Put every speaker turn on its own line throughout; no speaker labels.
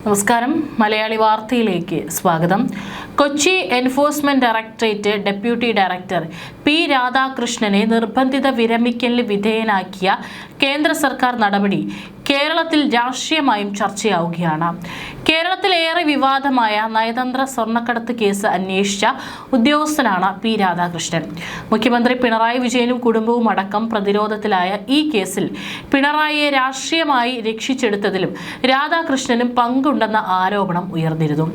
നമസ്കാരം. മലയാളി വാർത്തയിലേക്ക് സ്വാഗതം. Kochi enforcement directorate deputy director P രാധാകൃഷ്ണനെ നിർബന്ധിത വിരമിക്കലിന് വിധേയനാക്കിയ കേന്ദ്ര സർക്കാർ നടപടി കേരളത്തിൽ രാഷ്ട്രീയമായും ചർച്ചയാവുകയാണ്. കേരളത്തിലേറെ വിവാദമായ നയതന്ത്ര സ്വർണ്ണക്കടത്ത് കേസ് അന്വേഷിച്ച ഉദ്യോഗസ്ഥനാണ് പി രാധാകൃഷ്ണൻ. മുഖ്യമന്ത്രി പിണറായി വിജയനും കുടുംബവും അടക്കം പ്രതിരോധത്തിലായ ഈ കേസിൽ പിണറായിയെ രാഷ്ട്രീയമായി രക്ഷിച്ചെടുത്തതിലും രാധാകൃഷ്ണനും പങ്കുണ്ടെന്ന ആരോപണം ഉയർന്നിരുന്നു.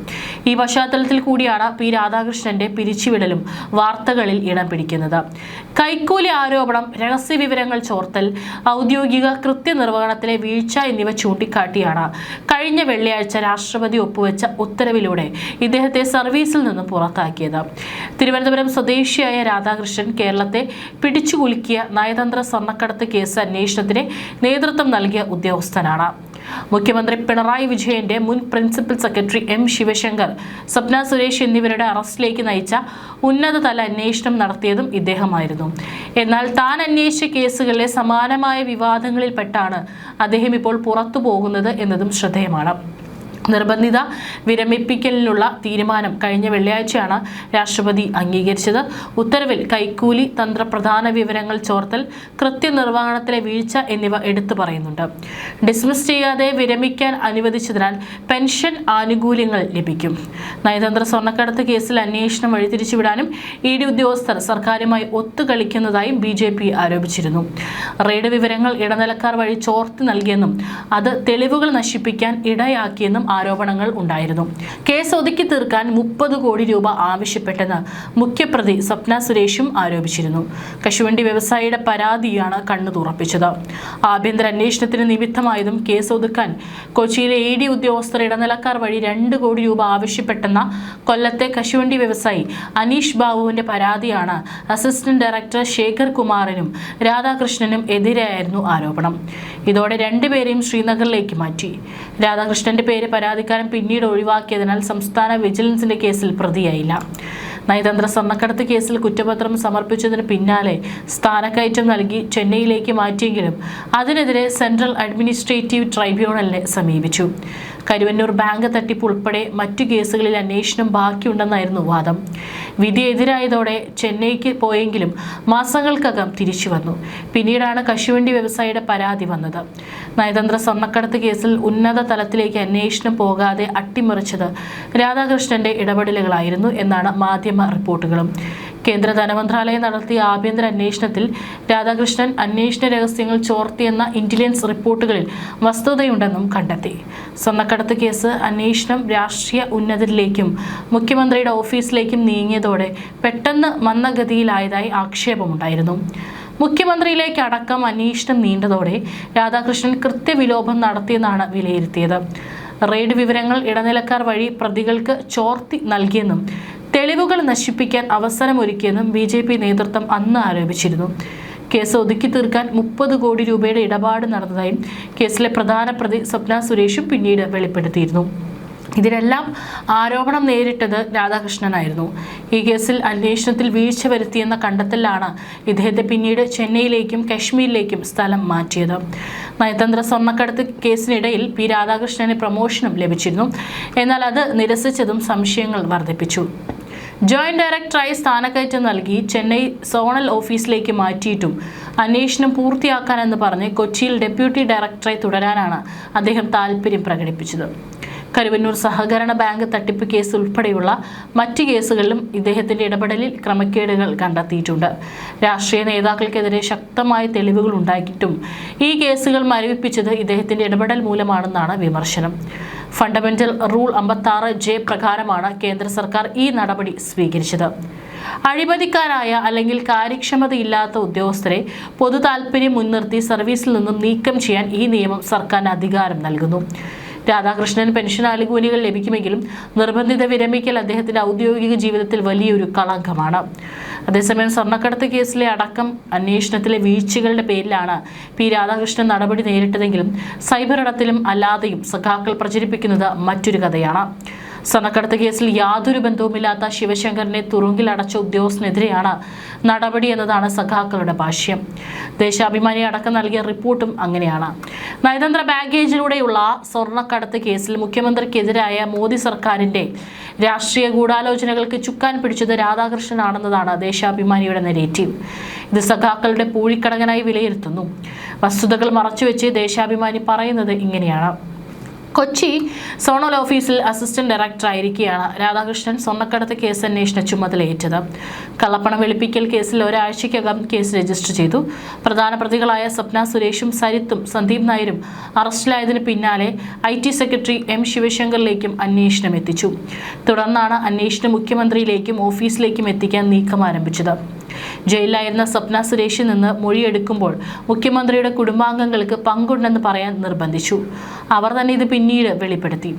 ഈ പശ്ചാത്തലത്തിൽ കൂടിയാണ് പി രാധാകൃഷ്ണന്റെ പിരിച്ചുവിടലും വാർത്തകളിൽ ഇടം പിടിക്കുന്നത്. കൈക്കൂലി ആരോപണം, രഹസ്യവിവരങ്ങൾ ചോർത്തൽ, ഔദ്യോഗിക കൃത്യനിർവഹണത്തിലെ വീഴ്ച എന്നിവ ചൂണ്ടിക്കാട്ടിയാണ് കഴിഞ്ഞ വെള്ളിയാഴ്ച രാഷ്ട്രപതി ഒപ്പുവെച്ച ഉത്തരവിലൂടെ ഇദ്ദേഹത്തെ സർവീസിൽ നിന്ന് പുറത്താക്കിയത്. തിരുവനന്തപുരം സ്വദേശിയായ രാധാകൃഷ്ണൻ കേരളത്തെ പിടിച്ചുകുലുക്കിയ നയതന്ത്ര സ്വർണ്ണക്കടത്ത് കേസ് അന്വേഷണത്തിന് നേതൃത്വം നൽകിയ ഉദ്യോഗസ്ഥനാണ്. മുഖ്യമന്ത്രി പിണറായി വിജയന്റെ മുൻ principal secretary M Sivasankar, Swapna Suresh എന്നിവരുടെ അറസ്റ്റിലേക്ക് നയിച്ച ഉന്നതതല അന്വേഷണം നടത്തിയതും ഇദ്ദേഹമായിരുന്നു. എന്നാൽ താൻ അന്വേഷിച്ച കേസുകളിലെ സമാനമായ വിവാദങ്ങളിൽപ്പെട്ടാണ് അദ്ദേഹം ഇപ്പോൾ പുറത്തു പോകുന്നത് എന്നതും ശ്രദ്ധേയമാണ്. നിർബന്ധിത വിരമിപ്പിക്കലിനുള്ള തീരുമാനം കഴിഞ്ഞ വെള്ളിയാഴ്ചയാണ് രാഷ്ട്രപതി അംഗീകരിച്ചത്. ഉത്തരവിൽ കൈക്കൂലി, തന്ത്രപ്രധാന വിവരങ്ങൾ ചോർത്തൽ, കൃത്യനിർവഹണത്തിലെ വീഴ്ച എന്നിവ എടുത്തു പറയുന്നുണ്ട്. ഡിസ്മിസ് ചെയ്യാതെ വിരമിക്കാൻ അനുവദിച്ചതിനാൽ പെൻഷൻ ആനുകൂല്യങ്ങൾ ലഭിക്കും. നയതന്ത്ര സ്വർണ്ണക്കടത്ത് കേസിൽ അന്വേഷണം വഴിതിരിച്ചുവിടാനും ഇ ഡി ഉദ്യോഗസ്ഥർ സർക്കാരുമായി ഒത്തുകളിക്കുന്നതായും BJP ആരോപിച്ചിരുന്നു. റെയ്ഡ് വിവരങ്ങൾ ഇടനിലക്കാർ വഴി ചോർത്തി നൽകിയെന്നും അത് തെളിവുകൾ നശിപ്പിക്കാൻ ഇടയാക്കിയെന്നും ആരോപണങ്ങൾ ഉണ്ടായിരുന്നു. കേസ് ഒതുക്കി തീർക്കാൻ 30 കോടി രൂപ ആവശ്യപ്പെട്ടെന്ന് മുഖ്യപ്രതി സ്വപ്ന സുരേഷും ആരോപിച്ചിരുന്നു. കശുവണ്ടി വ്യവസായിയുടെ പരാതിയാണ് കണ്ണു തുറപ്പിച്ചത്. ആഭ്യന്തര അന്വേഷണത്തിന് നിമിത്തമായതും കേസ് ഒതുക്കാൻ കൊച്ചിയിലെ ED ഉദ്യോഗസ്ഥർ ഇടനിലക്കാർ വഴി 2 കോടി രൂപ ആവശ്യപ്പെട്ടെന്ന കൊല്ലത്തെ കശുവണ്ടി വ്യവസായി അനീഷ് ബാബുവിന്റെ പരാതിയാണ് അസിസ്റ്റന്റ് ഡയറക്ടർ ശേഖർ കുമാറിനും രാധാകൃഷ്ണനും എതിരെയായിരുന്നു ആരോപണം. ഇതോടെ രണ്ടുപേരെയും ശ്രീനഗറിലേക്ക് മാറ്റി. രാധാകൃഷ്ണന്റെ പേര് പരാതിക്കാരൻ പിന്നീട് ഒഴിവാക്കിയതിനാൽ സംസ്ഥാന വിജിലൻസിന്റെ കേസിൽ പ്രതിയായില്ല. നയതന്ത്ര സ്വർണ്ണക്കടത്ത് കേസിൽ കുറ്റപത്രം സമർപ്പിച്ചതിന് പിന്നാലെ സ്ഥാനക്കയറ്റം നൽകി ചെന്നൈയിലേക്ക് മാറ്റിയെങ്കിലും അതിനെതിരെ സെൻട്രൽ അഡ്മിനിസ്ട്രേറ്റീവ് ട്രൈബ്യൂണലിനെ സമീപിച്ചു. കരുവന്നൂർ ബാങ്ക് തട്ടിപ്പ് ഉൾപ്പെടെ മറ്റു കേസുകളിൽ അന്വേഷണം ബാക്കിയുണ്ടെന്നായിരുന്നു വാദം. വിധി എതിരായതോടെ ചെന്നൈക്ക് പോയെങ്കിലും മാസങ്ങൾക്കകം തിരിച്ചു വന്നു. പിന്നീടാണ് കശുവണ്ടി വ്യവസായിയുടെ പരാതി വന്നത്. നയതന്ത്ര സ്വർണ്ണക്കടത്ത് കേസിൽ ഉന്നത തലത്തിലേക്ക് അന്വേഷണം പോകാതെ അട്ടിമറിച്ചത് രാധാകൃഷ്ണന്റെ ഇടപെടലുകളായിരുന്നു എന്നാണ് മാധ്യമ റിപ്പോർട്ടുകളും. കേന്ദ്ര ധനമന്ത്രാലയം നടത്തിയ ആഭ്യന്തര അന്വേഷണത്തിൽ രാധാകൃഷ്ണൻ അന്വേഷണ രഹസ്യങ്ങൾ ചോർത്തിയെന്ന ഇന്റലിജൻസ് റിപ്പോർട്ടുകളിൽ വസ്തുതയുണ്ടെന്നും കണ്ടെത്തി. സ്വർണ്ണക്കടത്ത് കേസ് അന്വേഷണം രാഷ്ട്രീയ ഉന്നതരിലേക്കും മുഖ്യമന്ത്രിയുടെ ഓഫീസിലേക്കും നീങ്ങിയതോടെ പെട്ടെന്ന് മന്ദഗതിയിലായതായി ആക്ഷേപമുണ്ടായിരുന്നു. മുഖ്യമന്ത്രിയിലേക്ക് അടക്കം അന്വേഷണം നീണ്ടതോടെ രാധാകൃഷ്ണൻ കൃത്യവിലോപം നടത്തിയെന്നാണ് വിലയിരുത്തിയത്. റെയ്ഡ് വിവരങ്ങൾ ഇടനിലക്കാർ വഴി പ്രതികൾക്ക് ചോർത്തി നൽകിയെന്നും തെളിവുകൾ നശിപ്പിക്കാൻ അവസരമൊരുക്കിയെന്നും BJP നേതൃത്വം അന്ന് ആരോപിച്ചിരുന്നു. കേസ് ഒതുക്കി തീർക്കാൻ 30 കോടി രൂപയുടെ ഇടപാട് നടന്നതായും കേസിലെ പ്രധാന പ്രതി സ്വപ്ന സുരേഷും പിന്നീട് വെളിപ്പെടുത്തിയിരുന്നു. ഇതിനെല്ലാം ആരോപണം നേരിട്ടത് രാധാകൃഷ്ണനായിരുന്നു. ഈ കേസിൽ അന്വേഷണത്തിൽ വീഴ്ച വരുത്തിയെന്ന കണ്ടെത്തലാണ് ഇദ്ദേഹത്തെ പിന്നീട് ചെന്നൈയിലേക്കും കശ്മീരിലേക്കും സ്ഥലം മാറ്റിയത്. നയതന്ത്ര സ്വർണ്ണക്കടത്ത് കേസിനിടയിൽ പി രാധാകൃഷ്ണന് പ്രമോഷനും ലഭിച്ചിരുന്നു. എന്നാൽ അത് നിരസിച്ചതും സംശയങ്ങൾ വർദ്ധിപ്പിച്ചു. ജോയിന്റ് ഡയറക്ടറായി സ്ഥാനക്കയറ്റം നൽകി ചെന്നൈ സോണൽ ഓഫീസിലേക്ക് മാറ്റിയിട്ടും അന്വേഷണം പൂർത്തിയാക്കാനെന്ന് പറഞ്ഞ് കൊച്ചിയിൽ ഡെപ്യൂട്ടി ഡയറക്ടറായി തുടരാനാണ് അദ്ദേഹം താൽപ്പര്യം പ്രകടിപ്പിച്ചത്. കരുവന്നൂർ സഹകരണ ബാങ്ക് തട്ടിപ്പ് കേസ് ഉൾപ്പെടെയുള്ള മറ്റ് കേസുകളിലും ഇദ്ദേഹത്തിന്റെ ഇടപെടലിൽ ക്രമക്കേടുകൾ കണ്ടെത്തിയിട്ടുണ്ട്. രാഷ്ട്രീയ നേതാക്കൾക്കെതിരെ ശക്തമായ തെളിവുകൾ ഉണ്ടായിട്ടും ഈ കേസുകൾ മരവിപ്പിച്ചത് ഇദ്ദേഹത്തിന്റെ ഇടപെടൽ മൂലമാണെന്നാണ് വിമർശനം. ഫണ്ടമെന്റൽ റൂൾ 56J പ്രകാരമാണ് കേന്ദ്ര സർക്കാർ ഈ നടപടി സ്വീകരിച്ചത്. അഴിമതിക്കാരായ അല്ലെങ്കിൽ കാര്യക്ഷമതയില്ലാത്ത ഉദ്യോഗസ്ഥരെ പൊതു താൽപര്യം മുൻനിർത്തി സർവീസിൽ നിന്നും നീക്കം ചെയ്യാൻ ഈ നിയമം സർക്കാരിന് അധികാരം നൽകുന്നു. രാധാകൃഷ്ണൻ പെൻഷൻ ആനുകൂല്യങ്ങൾ ലഭിക്കുമെങ്കിലും നിർബന്ധിത വിരമിക്കൽ അദ്ദേഹത്തിന്റെ ഔദ്യോഗിക ജീവിതത്തിൽ വലിയൊരു കളങ്കമാണ്. അതേസമയം സ്വർണ്ണക്കടത്ത് കേസിലെ അടക്കം അന്വേഷണത്തിലെ വീഴ്ചകളുടെ പേരിലാണ് പി രാധാകൃഷ്ണൻ നടപടി നേരിട്ടതെങ്കിലും സൈബർ ഇടത്തിലും അല്ലാതെയും സഖാക്കൾ പ്രചരിപ്പിക്കുന്നത് മറ്റൊരു കഥയാണ്. സ്വർണ്ണക്കടത്ത് കേസിൽ യാതൊരു ബന്ധവുമില്ലാത്ത ശിവശങ്കറിനെ തുറുങ്കിലടച്ച ഉദ്യോഗസ്ഥനെതിരെയാണ് നടപടി എന്നതാണ് സഖാക്കളുടെ ഭാഷ്യം. ദേശാഭിമാനി അടക്കം നൽകിയ റിപ്പോർട്ടും അങ്ങനെയാണ്. നയതന്ത്ര ബാഗേജിലൂടെയുള്ള സ്വർണ്ണക്കടത്ത് കേസിൽ മുഖ്യമന്ത്രിക്കെതിരായ മോദി സർക്കാരിന്റെ രാഷ്ട്രീയ ഗൂഢാലോചനകൾക്ക് ചുക്കാൻ പിടിച്ചത് രാധാകൃഷ്ണനാണെന്നതാണ് ദേശാഭിമാനിയുടെ നെഗറ്റീവ്. ഇത് സഖാക്കളുടെ പൂഴിക്കടങ്ങനായി വിലയിരുത്തുന്നു. വസ്തുതകൾ മറച്ചുവെച്ച് ദേശാഭിമാനി പറയുന്നത് ഇങ്ങനെയാണ്. കൊച്ചി സോണൽ ഓഫീസിൽ അസിസ്റ്റന്റ് ഡയറക്ടറായിരിക്കെയാണ് രാധാകൃഷ്ണൻ സ്വർണ്ണക്കടത്ത് കേസ് അന്വേഷണ ചുമതലയേറ്റത്. കള്ളപ്പണം വെളുപ്പിക്കൽ കേസിൽ ഒരാഴ്ചയ്ക്കകം കേസ് രജിസ്റ്റർ ചെയ്തു. പ്രധാന പ്രതികളായ സ്വപ്ന സുരേഷും സരിത്തും സന്ദീപ് നായരും അറസ്റ്റിലായതിനു പിന്നാലെ IT സെക്രട്ടറി M ശിവശങ്കറിലേക്കും അന്വേഷണം എത്തിച്ചു. തുടർന്നാണ് അന്വേഷണം മുഖ്യമന്ത്രിയിലേക്കും ഓഫീസിലേക്കും എത്തിക്കാൻ നീക്കം ആരംഭിച്ചത്. ജയിലിലായിരുന്ന സ്വപ്ന സുരേഷിൽ നിന്ന് മൊഴിയെടുക്കുമ്പോൾ മുഖ്യമന്ത്രിയുടെ കുടുംബാംഗങ്ങൾക്ക് പങ്കുണ്ടെന്ന് പറയാൻ നിർബന്ധിച്ചു. അവർ തന്നെ ഇത് പിന്നീട് വെളിപ്പെടുത്തി.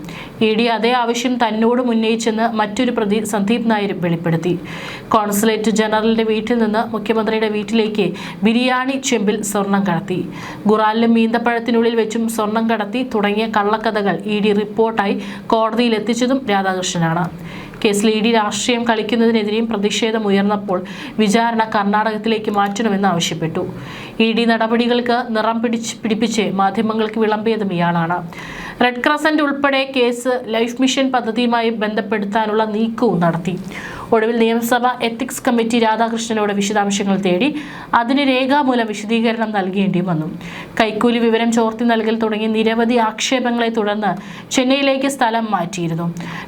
ED അതേ ആവശ്യം തന്നോടും ഉന്നയിച്ചെന്ന് മറ്റൊരു പ്രതി സന്ദീപ് നായരും വെളിപ്പെടുത്തി. കോൺസുലേറ്റ് ജനറലിന്റെ വീട്ടിൽ നിന്ന് മുഖ്യമന്ത്രിയുടെ വീട്ടിലേക്ക് ബിരിയാണി ചെമ്പിൽ സ്വർണം കടത്തി, ഖുറാനിലും മീന്തപ്പഴത്തിനുള്ളിൽ വെച്ചും സ്വർണം കടത്തി തുടങ്ങിയ കള്ളക്കഥകൾ ED റിപ്പോർട്ടായി കോടതിയിൽ എത്തിച്ചതും രാധാകൃഷ്ണനാണ്. കേസിൽ ED രാഷ്ട്രീയം കളിക്കുന്നതിനെതിരെയും പ്രതിഷേധം ഉയർന്നപ്പോൾ വിചാരണ കർണാടകത്തിലേക്ക് മാറ്റണമെന്ന് ആവശ്യപ്പെട്ടു. ED നടപടികൾക്ക് നിറം പിടിപ്പിച്ച് മാധ്യമങ്ങൾക്ക് വിളമ്പിയതും ഇയാളാണ്. റെഡ് ക്രസന്റ് ഉൾപ്പെടെ കേസ് ലൈഫ് മിഷൻ പദ്ധതിയുമായി ബന്ധപ്പെടുത്താനുള്ള നീക്കവും നടത്തി. ഒടുവിൽ നിയമസഭ എത്തിക്സ് കമ്മിറ്റി രാധാകൃഷ്ണനോട് വിശദാംശങ്ങൾ തേടി. അതിന് രേഖാമൂലം വിശദീകരണം നൽകേണ്ടി വന്നു. കൈക്കൂലി വിവരം ചോർത്തി നൽകൽ തുടങ്ങി നിരവധി ആക്ഷേപങ്ങളെ തുടർന്ന് ചെന്നൈയിലേക്ക് സ്ഥലം മാറ്റിയിരുന്നു.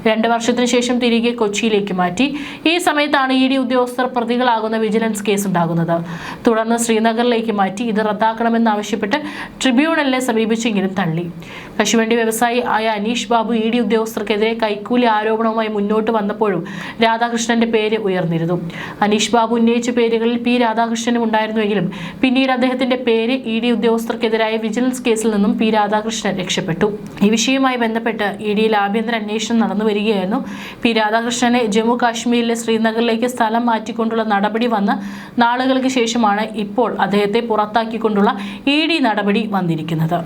2 വർഷത്തിനു ശേഷം തിരികെ കൊച്ചിയിലേക്ക് മാറ്റി. ഈ സമയത്താണ് ED ഉദ്യോഗസ്ഥർ പ്രതികളാകുന്ന വിജിലൻസ് കേസ് ഉണ്ടാകുന്നത്. തുടർന്ന് ശ്രീനഗറിലേക്ക് മാറ്റി. ഇത് റദ്ദാക്കണമെന്നാവശ്യപ്പെട്ട് ട്രിബ്യൂണലിനെ സമീപിച്ചെങ്കിലും തള്ളി. കശുവണ്ടി വ്യവസായി ആയ അനീഷ് ബാബു ED ഉദ്യോഗസ്ഥർക്കെതിരെ കൈക്കൂലി ആരോപണവുമായി മുന്നോട്ട് വന്നപ്പോഴും രാധാകൃഷ്ണന്റെ പേര് ഉയർന്നിരുന്നു. അനീഷ് ബാബു ഉന്നയിച്ച പേരുകളിൽ P രാധാകൃഷ്ണനും ഉണ്ടായിരുന്നുവെങ്കിലും പിന്നീട് അദ്ദേഹത്തിന്റെ പേര് ED ഉദ്യോഗസ്ഥർക്കെതിരായ വിജിലൻസ് കേസിൽ നിന്നും P രാധാകൃഷ്ണൻ രക്ഷപ്പെട്ടു. ഈ വിഷയവുമായി ബന്ധപ്പെട്ട് EDയിൽ ആഭ്യന്തര അന്വേഷണം നടന്നു വരികയായിരുന്നു. P രാധാകൃഷ്ണനെ ജമ്മു കാശ്മീരിലെ ശ്രീനഗറിലേക്ക് സ്ഥലം മാറ്റിക്കൊണ്ടുള്ള നടപടി വന്ന് നാളുകൾക്ക് ശേഷമാണ് ഇപ്പോൾ അദ്ദേഹത്തെ പുറത്താക്കിക്കൊണ്ടുള്ള ED നടപടി വന്നിരിക്കുന്നത്.